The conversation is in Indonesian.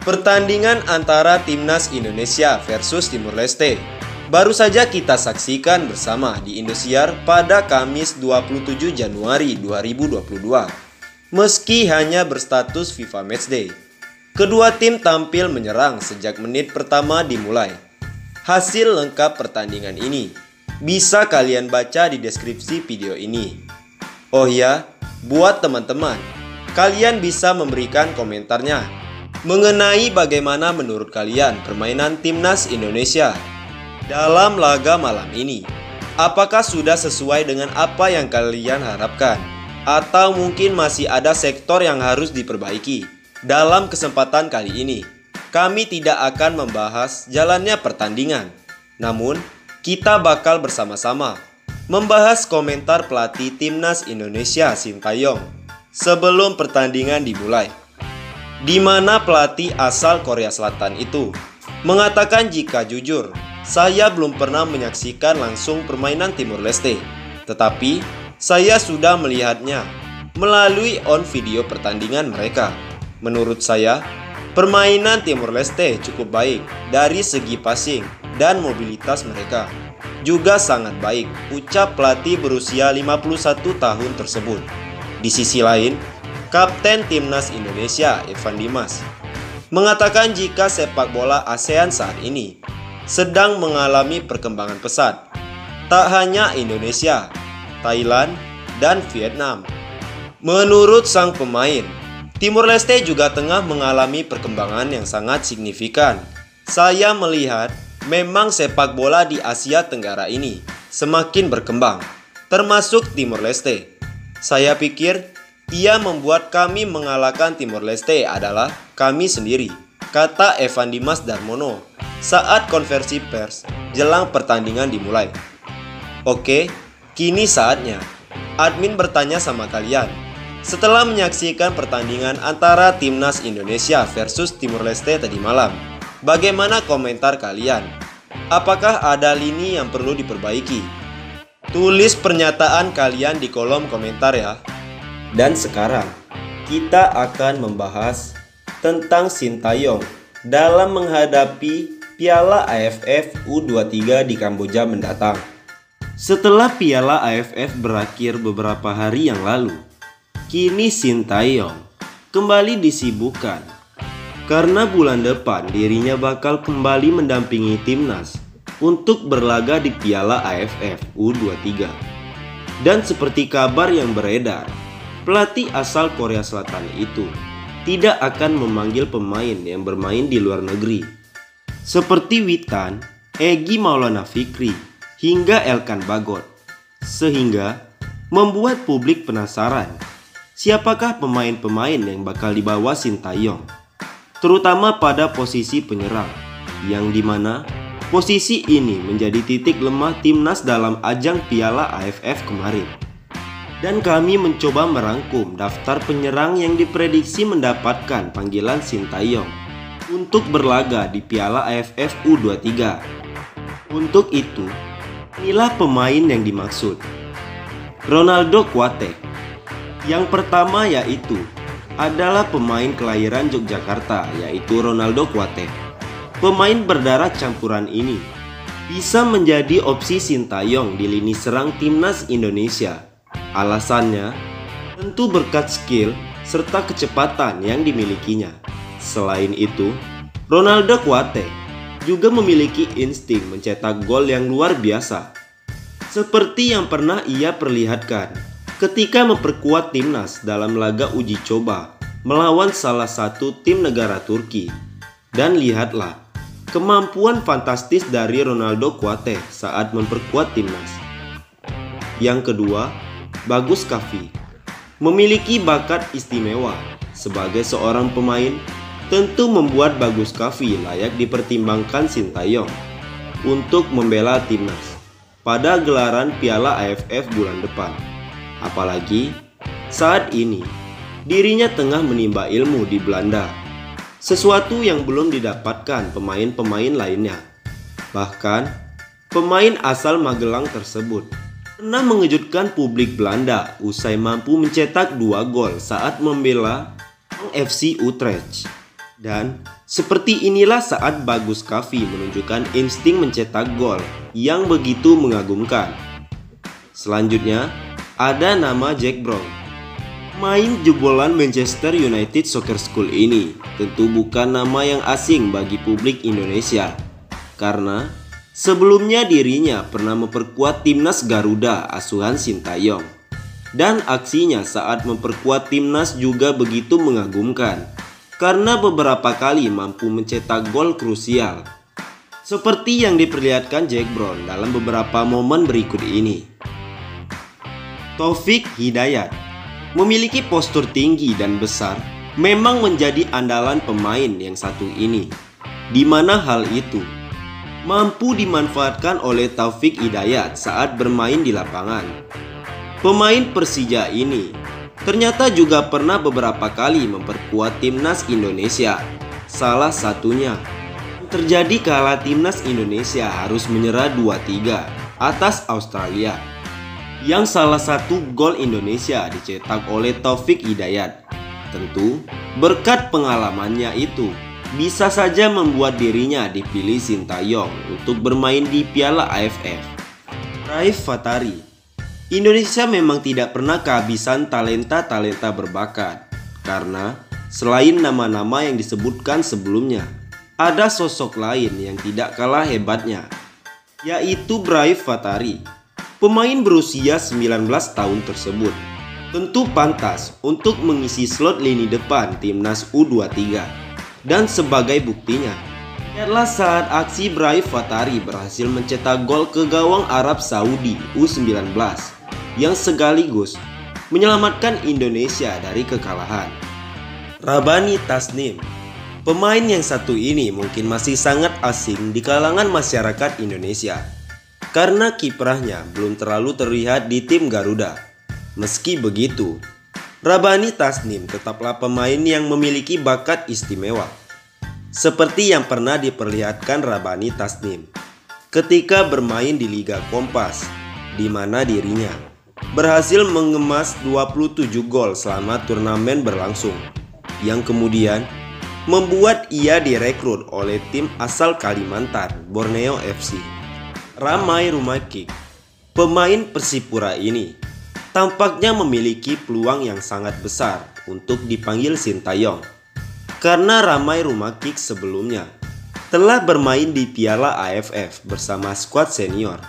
Pertandingan antara Timnas Indonesia versus Timor Leste baru saja kita saksikan bersama di Indosiar pada Kamis 27 Januari 2022. Meski hanya berstatus FIFA Matchday, kedua tim tampil menyerang sejak menit pertama dimulai. Hasil lengkap pertandingan ini bisa kalian baca di deskripsi video ini. Oh ya, buat teman-teman, kalian bisa memberikan komentarnya mengenai bagaimana menurut kalian permainan Timnas Indonesia dalam laga malam ini. Apakah sudah sesuai dengan apa yang kalian harapkan? Atau mungkin masih ada sektor yang harus diperbaiki? Dalam kesempatan kali ini, kami tidak akan membahas jalannya pertandingan. Namun, kita bakal bersama-sama membahas komentar pelatih Timnas Indonesia Sintayong sebelum pertandingan dimulai, di mana pelatih asal Korea Selatan itu mengatakan jika jujur, saya belum pernah menyaksikan langsung permainan Timor Leste, tetapi saya sudah melihatnya melalui video pertandingan mereka. Menurut saya, permainan Timor Leste cukup baik dari segi passing dan mobilitas mereka juga sangat baik, ucap pelatih berusia 51 tahun tersebut. Di sisi lain, Kapten Timnas Indonesia Evan Dimas mengatakan jika sepak bola ASEAN saat ini sedang mengalami perkembangan pesat. Tak hanya Indonesia, Thailand, dan Vietnam. Menurut sang pemain, Timor Leste juga tengah mengalami perkembangan yang sangat signifikan. Saya melihat memang sepak bola di Asia Tenggara ini semakin berkembang, termasuk Timor Leste. Saya pikir ia membuat kami mengalahkan Timor Leste adalah kami sendiri, kata Evan Dimas Darmono saat konversi pers jelang pertandingan dimulai. Oke, kini saatnya admin bertanya sama kalian. Setelah menyaksikan pertandingan antara Timnas Indonesia versus Timor Leste tadi malam, bagaimana komentar kalian? Apakah ada lini yang perlu diperbaiki? Tulis pernyataan kalian di kolom komentar ya. Dan sekarang kita akan membahas tentang Sintayong dalam menghadapi Piala AFF U23 di Kamboja mendatang. Setelah Piala AFF berakhir beberapa hari yang lalu, kini Sintayong kembali disibukkan karena bulan depan dirinya bakal kembali mendampingi timnas untuk berlaga di Piala AFF U23. Dan seperti kabar yang beredar, pelatih asal Korea Selatan itu tidak akan memanggil pemain yang bermain di luar negeri seperti Witan, Egy Maulana Fikri, hingga Elkan Bagot, sehingga membuat publik penasaran siapakah pemain-pemain yang bakal dibawa Sintayong, terutama pada posisi penyerang, yang dimana posisi ini menjadi titik lemah timnas dalam ajang Piala AFF kemarin. Dan kami mencoba merangkum daftar penyerang yang diprediksi mendapatkan panggilan Sintayong untuk berlaga di Piala AFF U23. Untuk itu, inilah pemain yang dimaksud. Ronaldo Kuate. Yang pertama yaitu adalah pemain kelahiran Yogyakarta, yaitu Ronaldo Kuate. Pemain berdarah campuran ini bisa menjadi opsi Sintayong di lini serang Timnas Indonesia. Alasannya tentu berkat skill serta kecepatan yang dimilikinya. Selain itu, Ronaldo Kuate juga memiliki insting mencetak gol yang luar biasa, seperti yang pernah ia perlihatkan ketika memperkuat timnas dalam laga uji coba melawan salah satu tim negara Turki. Dan lihatlah kemampuan fantastis dari Ronaldo Kuate saat memperkuat timnas. Yang kedua, Bagus Kavi memiliki bakat istimewa. Sebagai seorang pemain, tentu membuat Bagus Kavi layak dipertimbangkan Sintayong untuk membela timnas pada gelaran Piala AFF bulan depan. Apalagi saat ini dirinya tengah menimba ilmu di Belanda, sesuatu yang belum didapatkan pemain-pemain lainnya. Bahkan pemain asal Magelang tersebut pernah mengejutkan publik Belanda usai mampu mencetak 2 gol saat membela FC Utrecht. Dan Seperti inilah saat Bagus Kavi menunjukkan insting mencetak gol yang begitu mengagumkan. Selanjutnya, ada nama Jack Brown. Main jebolan Manchester United Soccer School ini tentu bukan nama yang asing bagi publik Indonesia, karena sebelumnya dirinya pernah memperkuat timnas Garuda asuhan Sintayong. Dan aksinya saat memperkuat timnas juga begitu mengagumkan, karena beberapa kali mampu mencetak gol krusial. Seperti yang diperlihatkan Jack Brown dalam beberapa momen berikut ini. Taufik Hidayat memiliki postur tinggi dan besar, memang menjadi andalan pemain yang satu ini, di mana hal itu mampu dimanfaatkan oleh Taufik Hidayat saat bermain di lapangan. Pemain Persija ini ternyata juga pernah beberapa kali memperkuat timnas Indonesia. Salah satunya terjadi kala timnas Indonesia harus menyerah 2-3 atas Australia, yang salah satu gol Indonesia dicetak oleh Taufik Hidayat. Tentu berkat pengalamannya itu bisa saja membuat dirinya dipilih Sintayong untuk bermain di Piala AFF. Raif Fatari. Indonesia memang tidak pernah kehabisan talenta-talenta berbakat, karena selain nama-nama yang disebutkan sebelumnya, ada sosok lain yang tidak kalah hebatnya, yaitu Raif Fatari. Pemain berusia 19 tahun tersebut tentu pantas untuk mengisi slot lini depan timnas U23. Dan sebagai buktinya, lihatlah saat aksi Raif Fatari berhasil mencetak gol ke gawang Arab Saudi U19 yang sekaligus menyelamatkan Indonesia dari kekalahan. Rabani Tasnim. Pemain yang satu ini mungkin masih sangat asing di kalangan masyarakat Indonesia, karena kiprahnya belum terlalu terlihat di tim Garuda. Meski begitu, Rabani Tasnim tetaplah pemain yang memiliki bakat istimewa, seperti yang pernah diperlihatkan Rabani Tasnim ketika bermain di Liga Kompas, di mana dirinya berhasil mengemas 27 gol selama turnamen berlangsung, yang kemudian membuat ia direkrut oleh tim asal Kalimantan, Borneo FC. Ramai Rumakik. Pemain Persipura ini tampaknya memiliki peluang yang sangat besar untuk dipanggil Sintayong, karena Ramai Rumakik sebelumnya telah bermain di Piala AFF bersama skuad senior.